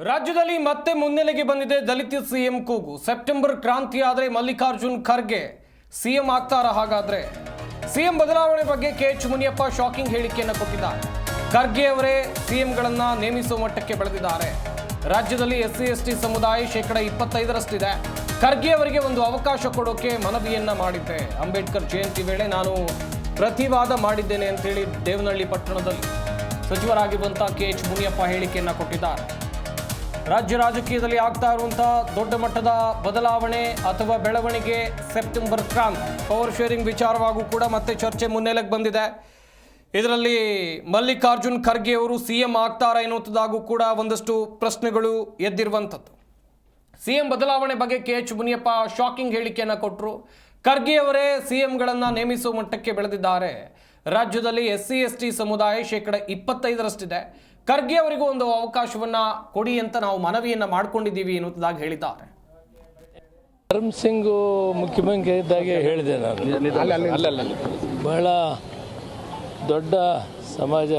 ರಾಜ್ಯದಲ್ಲಿ ಮತ್ತೆ ಮುನ್ನೆಲೆಗೆ ಬಂದಿದೆ ದಲಿತ ಸಿಎಂ ಕೂಗು. ಸೆಪ್ಟೆಂಬರ್ ಕ್ರಾಂತಿ ಆದರೆ ಮಲ್ಲಿಕಾರ್ಜುನ್ ಖರ್ಗೆ ಸಿಎಂ ಆಗ್ತಾರಾ? ಹಾಗಾದ್ರೆ ಸಿಎಂ ಬದಲಾವಣೆ ಬಗ್ಗೆ ಕೆಎಚ್ ಮುನಿಯಪ್ಪ ಶಾಕಿಂಗ್ ಹೇಳಿಕೆಯನ್ನು ಕೊಟ್ಟಿದ್ದಾರೆ. ಖರ್ಗೆ ಅವರೇ ಸಿಎಂಗಳನ್ನ ನೇಮಿಸುವ ಮಟ್ಟಕ್ಕೆ ಬೆಳೆದಿದ್ದಾರೆ. ರಾಜ್ಯದಲ್ಲಿ ಎಸ್ಸಿ ಎಸ್ಟಿ ಸಮುದಾಯ 25%ರಷ್ಟಿದೆ. ಖರ್ಗೆ ಅವರಿಗೆ ಒಂದು ಅವಕಾಶ ಕೊಡೋಕೆ ಮನವಿಯನ್ನ ಮಾಡಿದ್ದೆ. ಅಂಬೇಡ್ಕರ್ ಜಯಂತಿ ವೇಳೆ ನಾನು ಪ್ರತಿವಾದ ಮಾಡಿದ್ದೇನೆ ಅಂತೇಳಿ ದೇವನಹಳ್ಳಿ ಪಟ್ಟಣದಲ್ಲಿ ಸಚಿವರಾಗಿರುವಂತಹ ಕೆಎಚ್ ಮುನಿಯಪ್ಪ ಹೇಳಿಕೆಯನ್ನು ಕೊಟ್ಟಿದ್ದಾರೆ. ರಾಜ್ಯ ರಾಜಕೀಯದಲ್ಲಿ ಆಗ್ತಾ ಇರುವಂತಹ ದೊಡ್ಡ ಮಟ್ಟದ ಬದಲಾವಣೆ ಅಥವಾ ಬೆಳವಣಿಗೆ ಸೆಪ್ಟೆಂಬರ್ ಕ್ರಾಂತಿ ಪವರ್ ಶೇರಿಂಗ್ ವಿಚಾರವಾಗೂ ಕೂಡ ಮತ್ತೆ ಚರ್ಚೆ ಮುನ್ನೆಲೆಗೆ ಬಂದಿದೆ. ಇದರಲ್ಲಿ ಮಲ್ಲಿಕಾರ್ಜುನ್ ಖರ್ಗೆ ಅವರು ಸಿಎಂ ಆಗ್ತಾರಾ ಎನ್ನುವುದಾಗೂ ಕೂಡ ಒಂದಷ್ಟು ಪ್ರಶ್ನೆಗಳು ಎದ್ದಿರುವಂಥದ್ದು. ಸಿಎಂ ಬದಲಾವಣೆ ಬಗ್ಗೆ ಕೆಎಚ್ ಮುನಿಯಪ್ಪ ಶಾಕಿಂಗ್ ಹೇಳಿಕೆಯನ್ನು ಕೊಟ್ಟರು. ಖರ್ಗೆ ಅವರೇ ಸಿಎಂಗಳನ್ನು ನೇಮಿಸುವ ಮಟ್ಟಕ್ಕೆ ಬೆಳೆದಿದ್ದಾರೆ. ರಾಜ್ಯದಲ್ಲಿ ಎಸ್ಸಿ ಎಸ್ಟಿ ಸಮುದಾಯ 25%ರಷ್ಟಿದೆ. ಖರ್ಗೆ ಅವರಿಗೂ ಒಂದು ಅವಕಾಶವನ್ನ ಕೊಡಿ ಅಂತ ನಾವು ಮನವಿಯನ್ನ ಮಾಡ್ಕೊಂಡಿದ್ದೀವಿ ಎನ್ನುವುದಾಗಿ ಹೇಳಿದ್ದಾರೆ. ಧರ್ಮ್ ಸಿಂಗ್ ಮುಖ್ಯಮಂತ್ರಿ ಇದ್ದಾಗೆ ಹೇಳಿದೆ ನಾನು. ಬಹಳ ದೊಡ್ಡ ಸಮಾಜ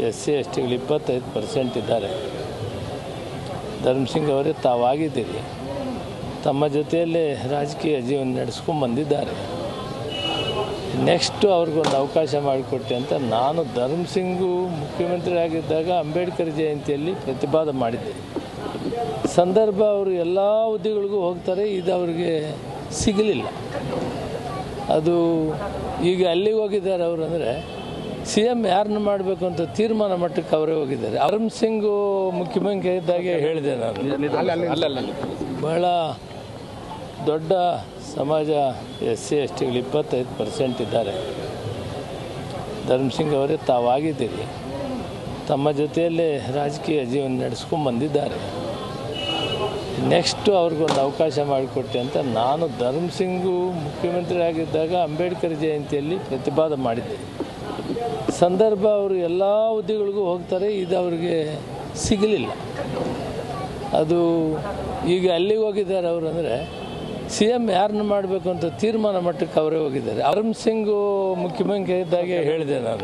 ಎಸ್ಸಿ ಎಸ್ಟಿಗಳು 25% ಇದ್ದಾರೆ. ಧರ್ಮ್ ಸಿಂಗ್ ಅವರೇ ತಾವಾಗಿದ್ದೀರಿ, ತಮ್ಮ ಜೊತೆಯಲ್ಲೇ ರಾಜಕೀಯ ಜೀವನ ನಡೆಸ್ಕೊಂಡು ಬಂದಿದ್ದಾರೆ. ನೆಕ್ಸ್ಟು ಅವ್ರಿಗೊಂದು ಅವಕಾಶ ಮಾಡಿಕೊಟ್ಟೆ ಅಂತ ನಾನು ಧರ್ಮ್ ಸಿಂಗು ಮುಖ್ಯಮಂತ್ರಿ ಆಗಿದ್ದಾಗ ಅಂಬೇಡ್ಕರ್ ಜಯಂತಿಯಲ್ಲಿ ಪ್ರತಿಪಾದ ಮಾಡಿದ್ದೆ. ಸಂದರ್ಭ ಅವರು ಎಲ್ಲ ಹುದ್ದೆಗಳಿಗೂ ಹೋಗ್ತಾರೆ, ಇದು ಅವ್ರಿಗೆ ಸಿಗಲಿಲ್ಲ. ಅದು ಈಗ ಅಲ್ಲಿಗೆ ಹೋಗಿದ್ದಾರೆ ಅವರು. ಅಂದರೆ ಸಿ ಎಮ್ ಯಾರನ್ನ ಮಾಡಬೇಕು ಅಂತ ತೀರ್ಮಾನ ಮಟ್ಟಕ್ಕೆ ಅವರೇ ಹೋಗಿದ್ದಾರೆ. ಧರ್ಮ್ ಸಿಂಗು ಮುಖ್ಯಮಂತ್ರಿ ಇದ್ದಾಗೆ ಹೇಳಿದೆ ನಾನು. ಬಹಳ ದೊಡ್ಡ ಸಮಾಜ ಎಸ್ಸಿ ಎಸ್ಟಿಗಳು 25% ಇದ್ದಾರೆ. ಧರ್ಮ್ ಸಿಂಗ್ ಅವರೇ ತಾವಾಗಿದ್ದೀರಿ, ತಮ್ಮ ಜೊತೆಯಲ್ಲೇ ರಾಜಕೀಯ ಜೀವನ ನಡೆಸ್ಕೊಂಡು ಬಂದಿದ್ದಾರೆ. ನೆಕ್ಸ್ಟು ಅವ್ರಿಗೊಂದು ಅವಕಾಶ ಮಾಡಿಕೊಟ್ಟೆ ಅಂತ ನಾನು ಧರ್ಮ್ ಸಿಂಗು ಮುಖ್ಯಮಂತ್ರಿ ಆಗಿದ್ದಾಗ ಅಂಬೇಡ್ಕರ್ ಜಯಂತಿಯಲ್ಲಿ ಪ್ರತಿಪಾದ ಮಾಡಿದ್ದೆ. ಸಂದರ್ಭ ಅವರು ಎಲ್ಲ ಹುದ್ದೆಗಳಿಗೂ ಹೋಗ್ತಾರೆ, ಇದು ಅವ್ರಿಗೆ ಸಿಗಲಿಲ್ಲ. ಅದು ಈಗ ಅಲ್ಲಿಗೆ ಹೋಗಿದ್ದಾರೆ ಅವರು. ಅಂದರೆ ಸಿ ಎಮ್ ಯಾರನ್ನ ಮಾಡಬೇಕು ಅಂತ ತೀರ್ಮಾನ ಮಟ್ಟಕ್ಕೆ ಅವರೇ ಹೋಗಿದ್ದಾರೆ. ಧರ್ಮ್ ಸಿಂಗು ಮುಖ್ಯಮಂತ್ರಿ ಇದ್ದಾಗೆ ಹೇಳಿದೆ ನಾನು.